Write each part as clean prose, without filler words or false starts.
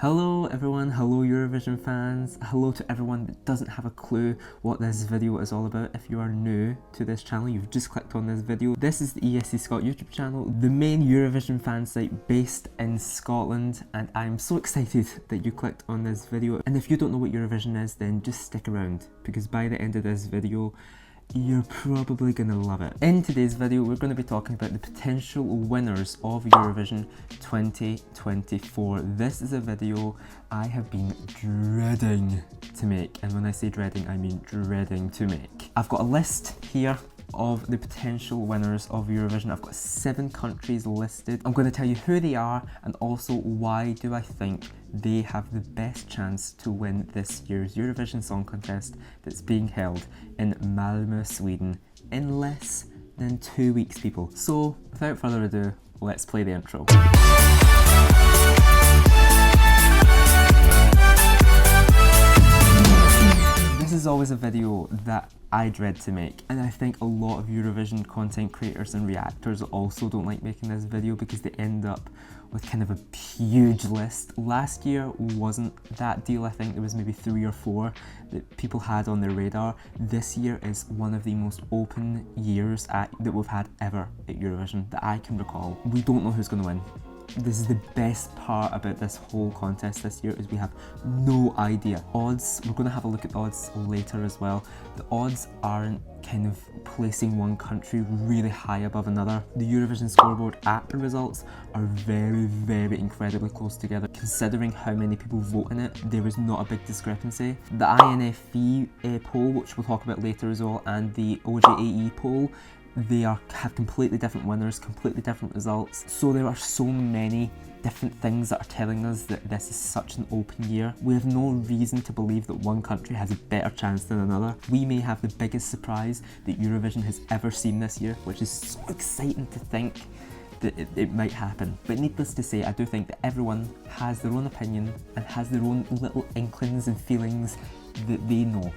Hello everyone, hello Eurovision fans, hello to everyone that doesn't have a clue what this video is all about. If you are new to this channel, you've just clicked on this video. This is the Eesti Scot YouTube channel, the main Eurovision fan site based in Scotland, and I'm so excited that you clicked on this video. And if you don't know what Eurovision is, then just stick around, because by the end of this video, you're probably gonna love it. In today's video, we're going to be talking about the potential winners of Eurovision 2024. This is a video I have been dreading to make, and when I say dreading, I mean dreading to make. I've got a list here of the potential winners of Eurovision. I've got 7 countries listed. I'm going to tell you who they are and also why do I think they have the best chance to win this year's Eurovision Song Contest that's being held in Malmö, Sweden in less than 2 weeks, people. So without further ado, let's play the intro. This is always a video that I dread to make, and I think a lot of Eurovision content creators and reactors also don't like making this video because they end up with kind of a huge list. Last year wasn't that deal. I think there was maybe 3 or 4 that people had on their radar. This year is one of the most open years that we've had ever at Eurovision that I can recall. We don't know who's going to win. This is the best part about this whole contest this year, is we have no idea. Odds, we're going to have a look at the odds later as well. The odds aren't kind of placing one country really high above another. The Eurovision scoreboard app results are very incredibly close together. Considering how many people vote in it, there is not a big discrepancy. The INFE poll, which we'll talk about later as well, and the OJAE poll, they have completely different winners, completely different results. So there are so many different things that are telling us that this is such an open year. We have no reason to believe that one country has a better chance than another. We may have the biggest surprise that Eurovision has ever seen this year, which is so exciting to think that it might happen. But needless to say, I do think that everyone has their own opinion and has their own little inklings and feelings that they know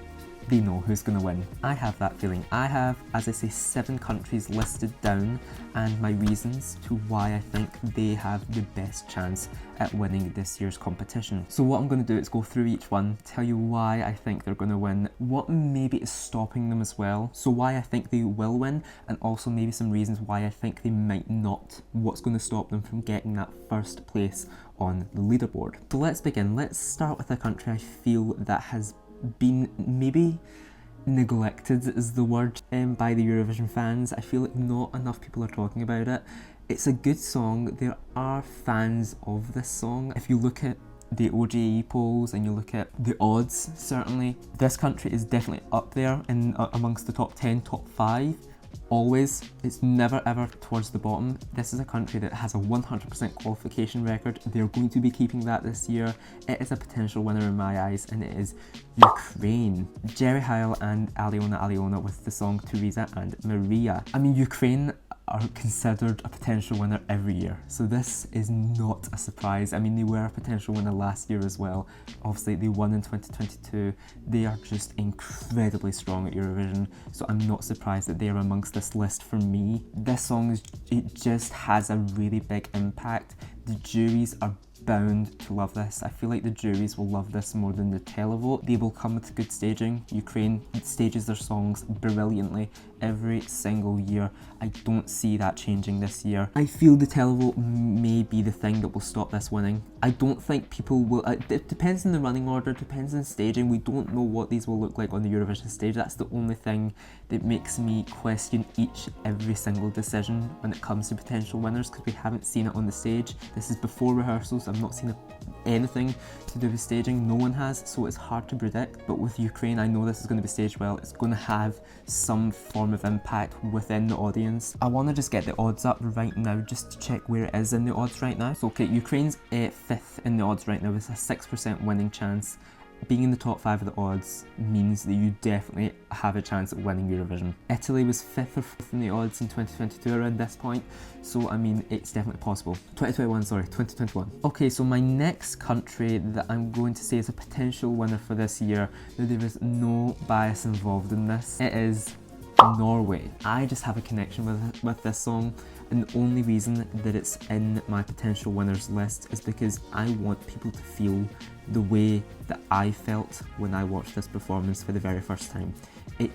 who's going to win. I have that feeling. I have, as I say, 7 countries listed down and my reasons to why I think they have the best chance at winning this year's competition. So what I'm going to do is go through each one, tell you why I think they're going to win, what maybe is stopping them as well, so why I think they will win, and also maybe some reasons why I think they might not, what's going to stop them from getting that first place on the leaderboard. So let's begin. Let's start with a country I feel that has been maybe neglected is the word by the Eurovision fans. I feel like not enough people are talking about it. It's a good song. There are fans of this song. If you look at the OJE polls and you look at the odds, certainly this country is definitely up there in amongst the top 10, top 5. Always. It's never ever towards the bottom. This is a country that has a 100% qualification record. They're going to be keeping that this year. It is a potential winner in my eyes, and it is Ukraine. Jerry Heil and Aliona with the song Teresa and Maria. I mean, Ukraine are considered a potential winner every year, so this is not a surprise. I mean, they were a potential winner last year as well. Obviously they won in 2022. They are just incredibly strong at Eurovision, so I'm not surprised that they are amongst this list for me. This song it just has a really big impact. The juries are bound to love this. I feel like the juries will love this more than the televote. They will come with good staging. Ukraine stages their songs brilliantly every single year. I don't see that changing this year. I feel the televote may be the thing that will stop this winning. I don't think people will, it depends on the running order, depends on staging. We don't know what these will look like on the Eurovision stage. That's the only thing that makes me question every single decision when it comes to potential winners, because we haven't seen it on the stage. This is before rehearsals. I've not seen anything to do with staging. No one has, so it's hard to predict. But with Ukraine, I know this is going to be staged well. It's going to have some form of impact within the audience. I want to just get the odds up right now just to check where it is in the odds right now. So okay, Ukraine's 5th in the odds right now with a 6% winning chance. Being in the top 5 of the odds means that you definitely have a chance at winning Eurovision. Italy was 5th or 4th in the odds in 2022 around this point, so I mean, it's definitely possible. 2021. Okay, so my next country that I'm going to say is a potential winner for this year, now there is no bias involved in this, it is Norway. I just have a connection with this song, and the only reason that it's in my potential winners list is because I want people to feel the way that I felt when I watched this performance for the very first time. It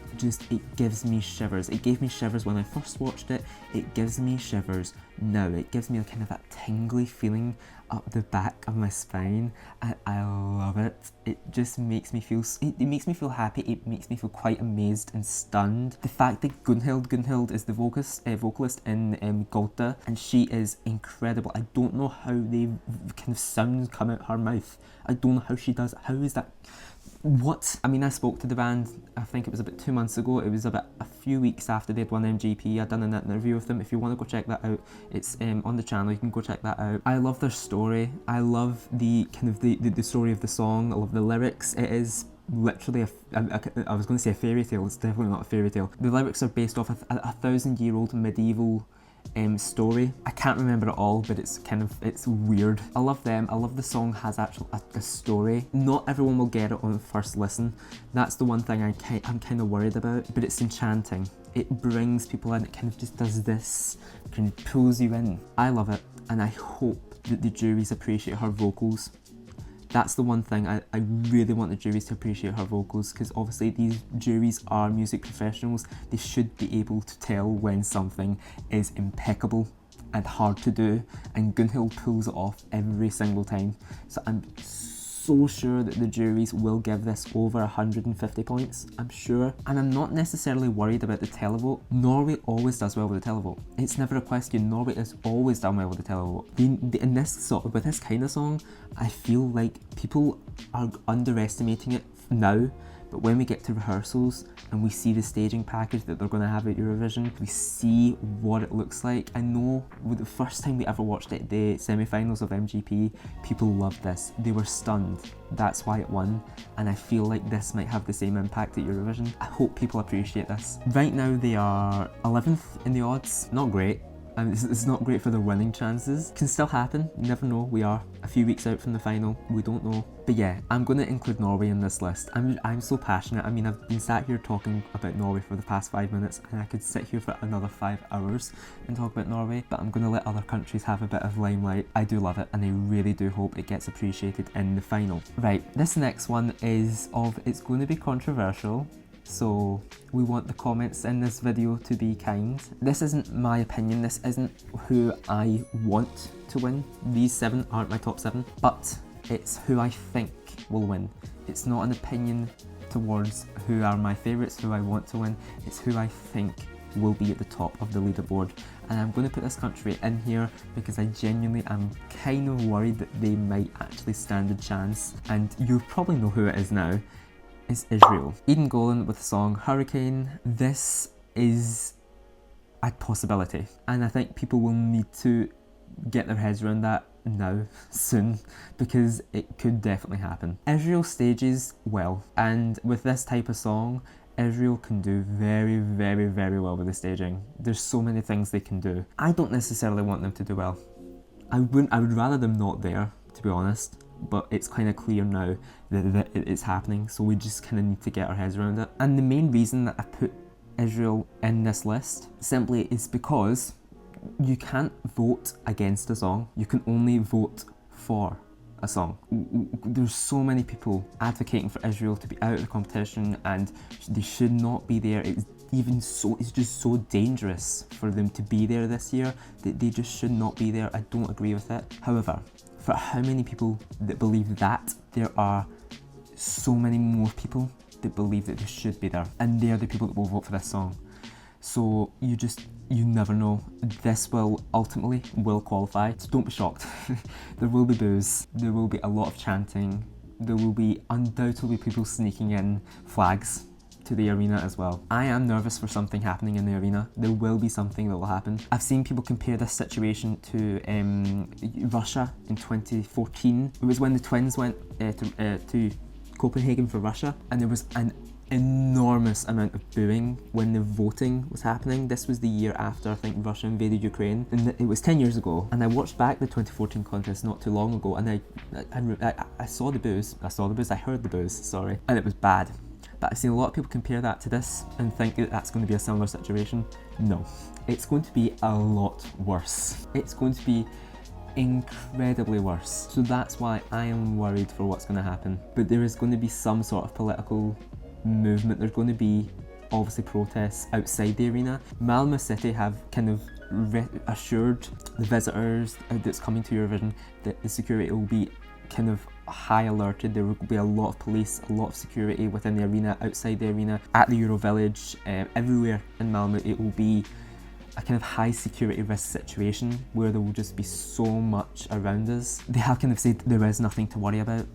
gives me shivers. It gave me shivers when I first watched it. It gives me shivers now. It gives me a kind of that tingly feeling up the back of my spine. I love it. It just makes me feel, it makes me feel happy. It makes me feel quite amazed and stunned. The fact that Gunhild is the vocalist in Golta, and she is incredible. I don't know how the kind of sounds come out her mouth. I don't know how she does it. How is that? What? I mean, I spoke to the band, I think it was about 2 months ago. It was about a few weeks after they'd won MGP. I'd done an interview with them. If you want to go check that out, it's on the channel. You can go check that out. I love their story. I love the kind of the story of the song. I love the lyrics. It is literally I was going to say a fairy tale. It's definitely not a fairy tale. The lyrics are based off a 1,000-year-old medieval story. I can't remember it all, but it's weird. I love them. I love the song has actual a story. Not everyone will get it on first listen. That's the one thing I'm kind of worried about, but it's enchanting. It brings people in. It kind of just does this, kind of pulls you in. I love it, and I hope that the juries appreciate her vocals. That's the one thing I really want the juries to appreciate her vocals, because obviously these juries are music professionals. They should be able to tell when something is impeccable and hard to do, and Gunhild pulls it off every single time. So I'm so sure that the juries will give this over 150 points, I'm sure. And I'm not necessarily worried about the televote. Norway always does well with the televote. It's never a question. Norway has always done well with the televote. With this kind of song, I feel like people are underestimating it now, but when we get to rehearsals and we see the staging package that they're going to have at Eurovision, we see what it looks like. I know the first time we ever watched it, the semi-finals of MGP, people loved this. They were stunned. That's why it won, and I feel like this might have the same impact at Eurovision. I hope people appreciate this. Right now they are 11th in the odds. Not great. I mean, it's not great for their winning chances. Can still happen, you never know. We are a few weeks out from the final, we don't know. But yeah, I'm going to include Norway in this list. I'm so passionate. I mean, I've been sat here talking about Norway for the past 5 minutes, and I could sit here for another 5 hours and talk about Norway, but I'm going to let other countries have a bit of limelight. I do love it, and I really do hope it gets appreciated in the final. Right, this next one it's going to be controversial. So we want the comments in this video to be kind. This isn't my opinion, this isn't who I want to win. These 7 aren't my top 7, but it's who I think will win. It's not an opinion towards who are my favourites, who I want to win. It's who I think will be at the top of the leaderboard. And I'm going to put this country in here because I genuinely am kind of worried that they might actually stand a chance. And you probably know who it is now. Is Israel. Eden Golan with the song Hurricane. This is a possibility, and I think people will need to get their heads around that now, soon, because it could definitely happen. Israel stages well, and with this type of song, Israel can do very, very, very well with the staging. There's so many things they can do. I don't necessarily want them to do well. I would rather them not there, to be honest. But it's kind of clear now that it's happening, so we just kind of need to get our heads around it. And the main reason that I put Israel in this list simply is because you can't vote against a song, you can only vote for a song. There's so many people advocating for Israel to be out of the competition, and they should not be there. It's just so dangerous for them to be there this year that they just should not be there. I don't agree with it. However, for how many people that believe that, there are so many more people that believe that they should be there, and they're the people that will vote for this song. So you never know. This will ultimately qualify, so don't be shocked. There will be boos, there will be a lot of chanting, there will be undoubtedly people sneaking in flags to the arena as well. I am nervous for something happening in the arena. There will be something that will happen. I've seen people compare this situation to Russia in 2014. It was when the twins went to Copenhagen for Russia, and there was an enormous amount of booing when the voting was happening. This was the year after, I think, Russia invaded Ukraine, and it was 10 years ago. And I watched back the 2014 contest not too long ago, and I saw the boos. I heard the boos, sorry, and it was bad. But I've seen a lot of people compare that to this and think that that's going to be a similar situation. No, it's going to be a lot worse. It's going to be incredibly worse. So that's why I am worried for what's going to happen. But there is going to be some sort of political movement. There's going to be obviously protests outside the arena. Malmö City have kind of assured the visitors that's coming to Eurovision that the security will be kind of high alerted. There will be a lot of police, a lot of security within the arena, outside the arena, at the Euro Village, everywhere in Malmö. It will be a kind of high security risk situation where there will just be so much around us. They have kind of said there is nothing to worry about.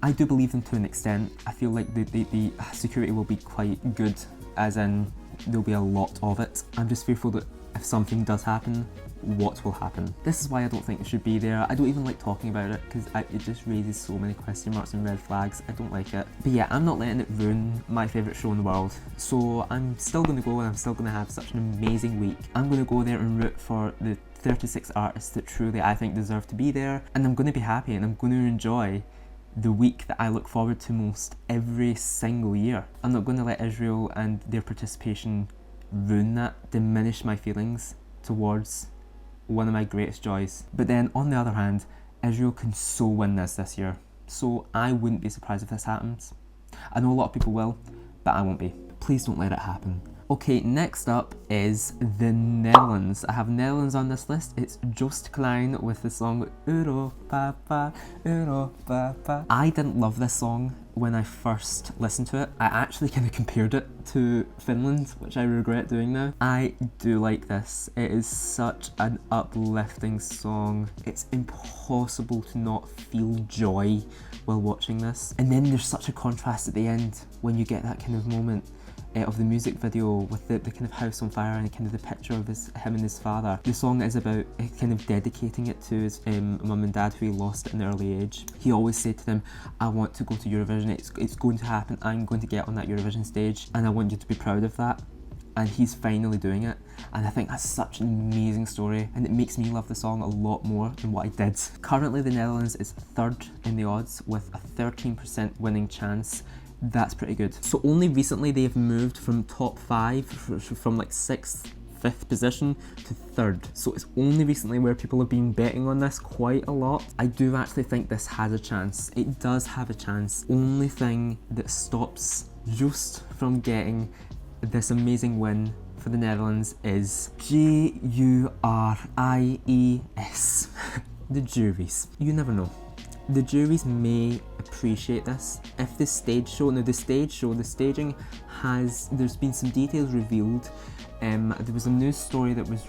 I do believe them to an extent. I feel like the security will be quite good, as in there'll be a lot of it. I'm just fearful that if something does happen, what will happen? This is why I don't think it should be there. I don't even like talking about it because it just raises so many question marks and red flags. I don't like it. But yeah, I'm not letting it ruin my favourite show in the world. So I'm still going to go and I'm still going to have such an amazing week. I'm going to go there and root for the 36 artists that truly I think deserve to be there. And I'm going to be happy and I'm going to enjoy the week that I look forward to most every single year. I'm not going to let Israel and their participation ruin that, diminish my feelings towards one of my greatest joys. But then on the other hand, Israel can so win this year. So I wouldn't be surprised if this happens. I know a lot of people will, but I won't be. Please don't let it happen. Okay, next up is the Netherlands. I have Netherlands on this list. It's Joost Klein with the song Europa, Europa. I didn't love this song when I first listened to it. I actually kind of compared it to Finland, which I regret doing now. I do like this. It is such an uplifting song. It's impossible to not feel joy while watching this. And then there's such a contrast at the end when you get that kind of moment of the music video with the kind of house on fire and kind of the picture of him and his father. The song is about kind of dedicating it to his mum and dad who he lost at an early age. He always said to them, I want to go to Eurovision, it's going to happen, I'm going to get on that Eurovision stage and I want you to be proud of that. And he's finally doing it. And I think that's such an amazing story and it makes me love the song a lot more than what I did. Currently the Netherlands is third in the odds with a 13% winning chance. That's pretty good. So only recently they've moved from top 5, from like 6th, 5th position to 3rd. So it's only recently where people have been betting on this quite a lot. I do actually think this has a chance. It does have a chance. Only thing that stops Joost from getting this amazing win for the Netherlands is JURIES. The juries. You never know. The juries may appreciate this. If the stage show, now the staging there's been some details revealed. There was a news story that was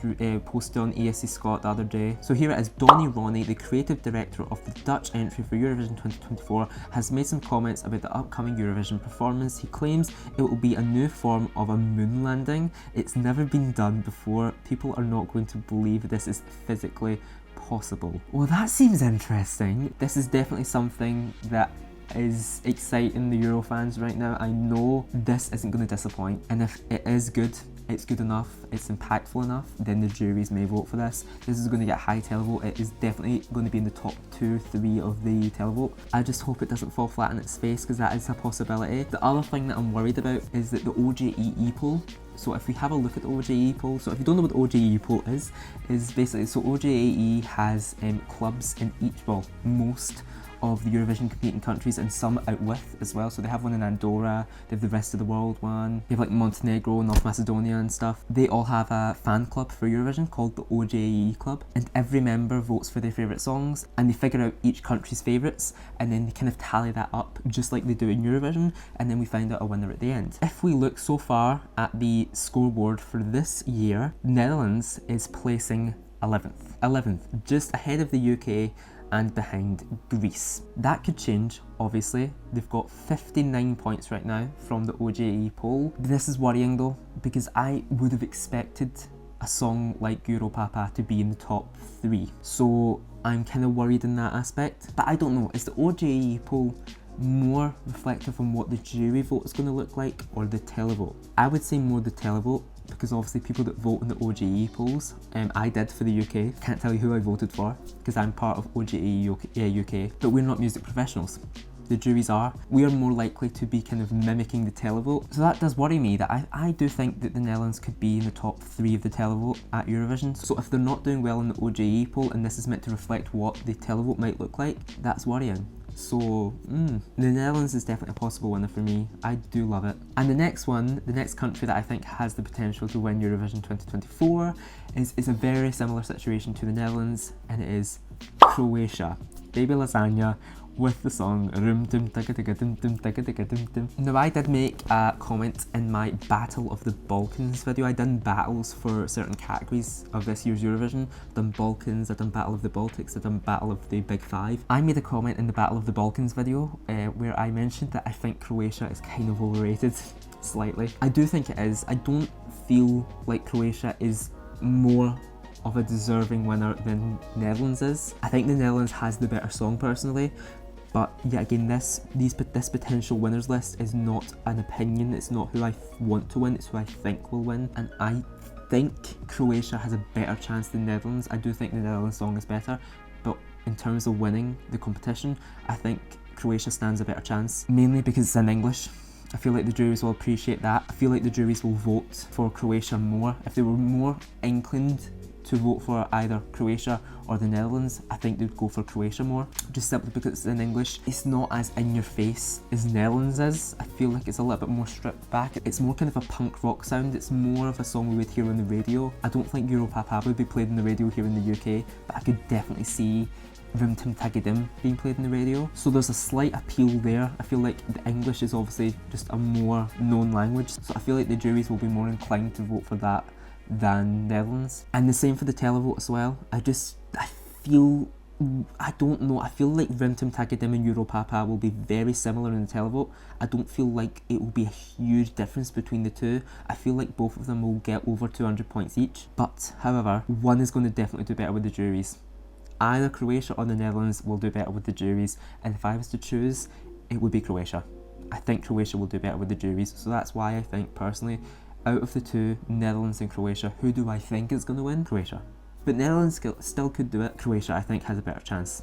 posted on ESC Scot the other day. So here it is. Donny Ronnie, the creative director of the Dutch entry for Eurovision 2024, has made some comments about the upcoming Eurovision performance. He claims it will be a new form of a moon landing. It's never been done before. People are not going to believe this is physically possible. Well, that seems interesting. This is definitely something that is exciting the Euro fans right now. I know this isn't going to disappoint, and if it is good, it's good enough, it's impactful enough, then the juries may vote for this. This is going to get high televote. It is definitely going to be in the top 2-3 of the televote. I just hope it doesn't fall flat on its face because that is a possibility. The other thing that I'm worried about is that the OJEE poll. So if we have a look at the OJEE poll, so if you don't know what the OJEE poll is basically, so OJEE has clubs in each, well, most of the Eurovision competing countries and some out with as well. So they have one in Andorra, they have the rest of the world one, they have like Montenegro, North Macedonia and stuff. They all have a fan club for Eurovision called the OJEE Club, and every member votes for their favourite songs and they figure out each country's favourites and then they kind of tally that up just like they do in Eurovision, and then we find out a winner at the end. If we look so far at the scoreboard for this year, Netherlands is placing 11th, just ahead of the UK and behind Greece. That could change, obviously. They've got 59 points right now from the OJE poll. This is worrying though, because I would have expected a song like Europa to be in the top 3. So I'm kind of worried in that aspect. But I don't know, is the OJE poll more reflective on what the jury vote is going to look like or the televote? I would say more the televote, because obviously people that vote in the OJE polls, I did for the UK, can't tell you who I voted for because I'm part of OJE UK, but we're not music professionals. the juries are, we are more likely to be kind of mimicking the televote. So that does worry me, that I do think that the Netherlands could be in the top 3 of the televote at Eurovision. So if they're not doing well in the OJE poll, and this is meant to reflect what the televote might look like, that's worrying. So, the Netherlands is definitely a possible winner for me. I do love it. And the next one, the next country that I think has the potential to win Eurovision 2024 is a very similar situation to the Netherlands, and it is Croatia. Baby Lasagna with the song Rum Tum Tigga Tigga Tum Tum Tigga Tigga Tum Tum. Now, I did make a comment in my Battle of the Balkans video. I done battles for certain categories of this year's Eurovision. I've done Balkans, I've done Battle of the Baltics, I've done Battle of the Big Five. I made a comment in the Battle of the Balkans video where I mentioned that I think Croatia is kind of overrated, slightly. I do think it is. I don't feel like Croatia is more of a deserving winner than Netherlands is. I think the Netherlands has the better song personally, but yet again, this potential winners list is not an opinion. It's not who I want to win, it's who I think will win. And I think Croatia has a better chance than Netherlands. I do think the Netherlands song is better, but in terms of winning the competition, I think Croatia stands a better chance, mainly because it's in English. I feel like the juries will appreciate that. I feel like the juries will vote for Croatia more. If they were more inclined to vote for either Croatia or the Netherlands, I think they'd go for Croatia more, just simply because it's in English. It's not as in your face as Netherlands is. I feel like it's a little bit more stripped back. It's more kind of a punk rock sound. It's more of a song we would hear on the radio. I don't think Europapa would be played on the radio here in the UK, but I could definitely see Rum Tum Tigga Dim being played on the radio. So there's a slight appeal there. I feel like the English is obviously just a more known language, so I feel like the juries will be more inclined to vote for that than Netherlands. And the same for the televote as well. I don't know, I feel like Rum Tum Tigga Dim and Europapa will be very similar in the televote. I don't feel like it will be a huge difference between the two. I feel like both of them will get over 200 points each. But, however, one is going to definitely do better with the juries. Either Croatia or the Netherlands will do better with the juries, and if I was to choose, it would be Croatia. I think Croatia will do better with the juries, so that's why I think, personally, out of the two, Netherlands and Croatia, who do I think is going to win? Croatia. But Netherlands still could do it. Croatia, I think, has a better chance.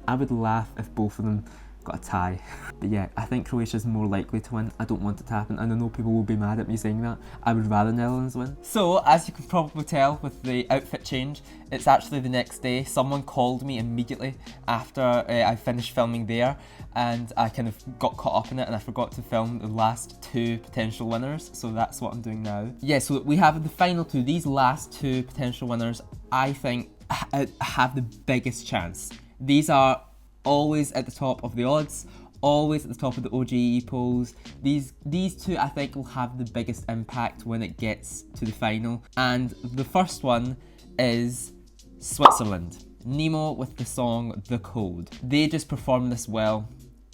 I would laugh if both of them got a tie. But yeah, I think Croatia is more likely to win. I don't want it to happen, and I know people will be mad at me saying that. I would rather Netherlands win. So, as you can probably tell with the outfit change, it's actually the next day. Someone called me immediately after I finished filming there, and I kind of got caught up in it, and I forgot to film the last 2 potential winners, so that's what I'm doing now. Yeah, so we have the final 2. These last 2 potential winners, I think, have the biggest chance. These are always at the top of the odds, always at the top of the OJE polls. These 2, I think, will have the biggest impact when it gets to the final. And the first one is Switzerland. Nemo with the song The Code. They just performed this well.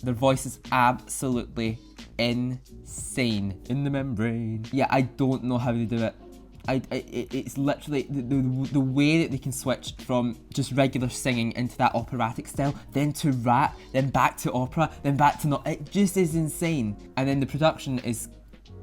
Their voice is absolutely insane. In the membrane. Yeah, I don't know how they do it. It's literally the way that they can switch from just regular singing into that operatic style, then to rap, then back to opera, then back to not. It just is insane. And then the production is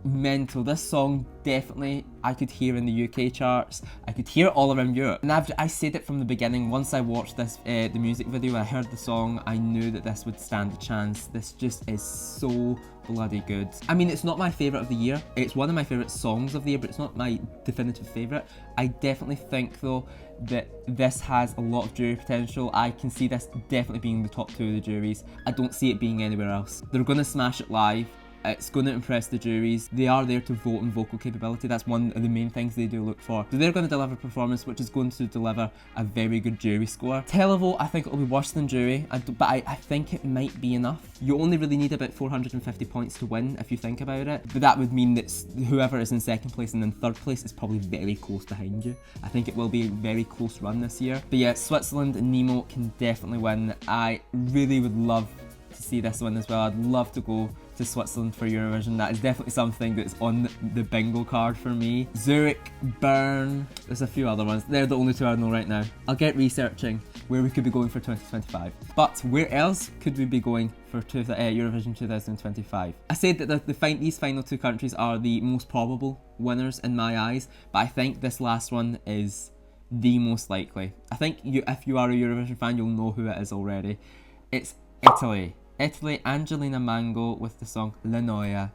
mental. This song definitely I could hear in the UK charts. I could hear it all around Europe. And I said it from the beginning. Once I watched this, the music video, I heard the song, I knew that this would stand a chance. This just is so bloody good. I mean, it's not my favourite of the year. It's one of my favourite songs of the year, but it's not my definitive favourite. I definitely think though that this has a lot of jury potential. I can see this definitely being the top 2 of the juries. I don't see it being anywhere else. They're going to smash it live. It's going to impress the juries. They are there to vote on vocal capability. That's one of the main things they do look for. So they're going to deliver a performance which is going to deliver a very good jury score. Televote, I think it'll be worse than jury, but I think it might be enough. You only really need about 450 points to win if you think about it. But that would mean that whoever is in second place and in third place is probably very close behind you. I think it will be a very close run this year. But yeah, Switzerland and Nemo can definitely win. I really would love to see this win as well. I'd love to go to Switzerland for Eurovision. That is definitely something that's on the bingo card for me. Zurich, Bern, there's a few other ones. They're the only 2 I know right now. I'll get researching where we could be going for 2025. But where else could we be going for Eurovision 2025? I said that these final 2 countries are the most probable winners in my eyes, but I think this last one is the most likely. I think if you are a Eurovision fan, you'll know who it is already. It's Italy. Italy, Angelina Mango with the song La Noia.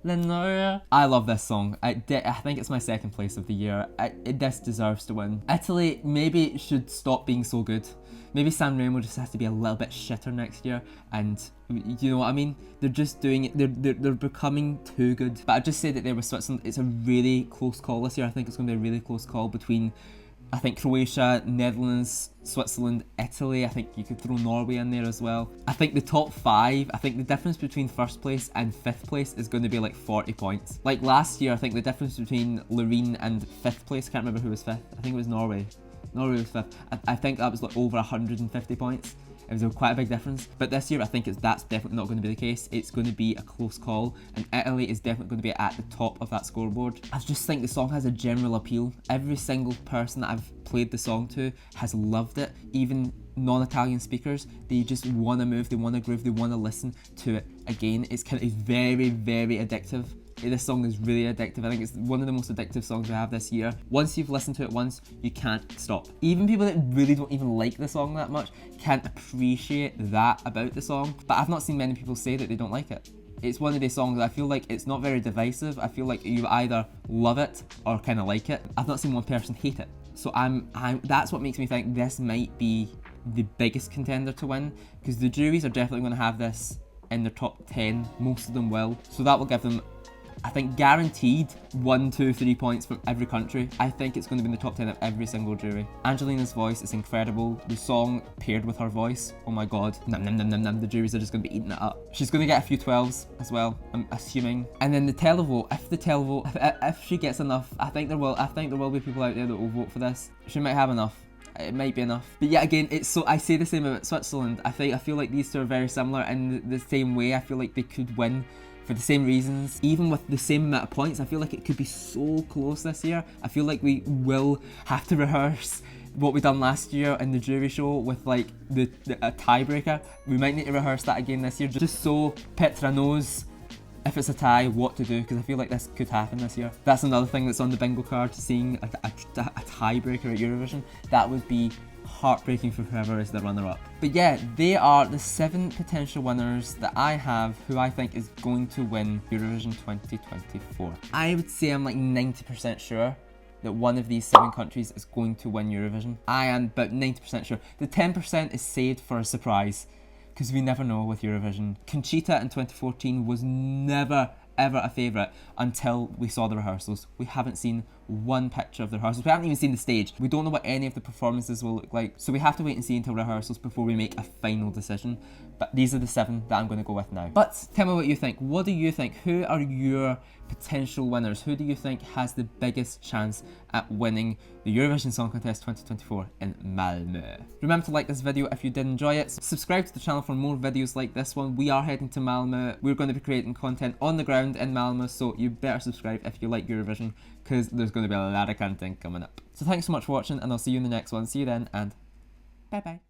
La Noia. I love this song. I think it's my second place of the year. This deserves to win. Italy maybe should stop being so good. Maybe Sanremo just has to be a little bit shitter next year, and you know what I mean? They're just doing it, they're becoming too good. But I'd just say that there with Switzerland, it's a really close call this year. I think it's going to be a really close call between, I think, Croatia, Netherlands, Switzerland, Italy. I think you could throw Norway in there as well. I think the top 5, I think the difference between first place and 5th place is going to be like 40 points. Like last year, I think the difference between Loreen and 5th place, I can't remember who was 5th, I think it was Norway. Norway was 5th. I think that was like over 150 points. It was quite a big difference. But this year, I think that's definitely not going to be the case. It's going to be a close call, and Italy is definitely going to be at the top of that scoreboard. I just think the song has a general appeal. Every single person that I've played the song to has loved it. Even non-Italian speakers, they just want to move, they want to groove, they want to listen to it again. It's very, very addictive. This song is really addictive. I think it's one of the most addictive songs we have this year. Once you've listened to it once, you can't stop. Even people that really don't even like the song that much can't appreciate that about the song. But I've not seen many people say that they don't like it. It's one of these songs that I feel like it's not very divisive. I feel like you either love it or kind of like it. I've not seen one person hate it. So that's what makes me think this might be the biggest contender to win, because the juries are definitely going to have this in their top 10. Most of them will. So that will give them, I think, guaranteed 1, 2, 3 points from every country. I think it's going to be in the top 10 of every single jury. Angelina's voice is incredible. The song paired with her voice, oh my god. Nom, nom, nom, nom, nom. The juries are just going to be eating it up. She's going to get a few 12s as well, I'm assuming. And then the televote, if she gets enough, I think there will be people out there that will vote for this. She might have enough. It might be enough. But yeah, again, I say the same about Switzerland. I feel like these two are very similar in the same way. I feel like they could win for the same reasons. Even with the same amount of points, I feel like it could be so close this year. I feel like we will have to rehearse what we done last year in the jury show with like a tiebreaker. We might need to rehearse that again this year, just so Petra knows if it's a tie what to do, because I feel like this could happen this year. That's another thing that's on the bingo card, seeing a tiebreaker at Eurovision. That would be heartbreaking for whoever is the runner-up. But yeah, they are the 7 potential winners that I have who I think is going to win Eurovision 2024. I would say I'm like 90% sure that one of these 7 countries is going to win Eurovision. I am about 90% sure. The 10% is saved for a surprise, because we never know with Eurovision. Conchita in 2014 was never ever a favourite until we saw the rehearsals. We haven't seen one picture of the rehearsals. We haven't even seen the stage. We don't know what any of the performances will look like. So we have to wait and see until rehearsals before we make a final decision. But these are the 7 that I'm going to go with now. But tell me what you think. What do you think? Who are your potential winners? Who do you think has the biggest chance at winning the Eurovision Song Contest 2024 in Malmö? Remember to like this video if you did enjoy it. Subscribe to the channel for more videos like this one. We are heading to Malmö. We're going to be creating content on the ground in Malmö, so you better subscribe if you like Eurovision, because there's going to be a lot of content coming up. So thanks so much for watching, and I'll see you in the next one. See you then, and bye bye.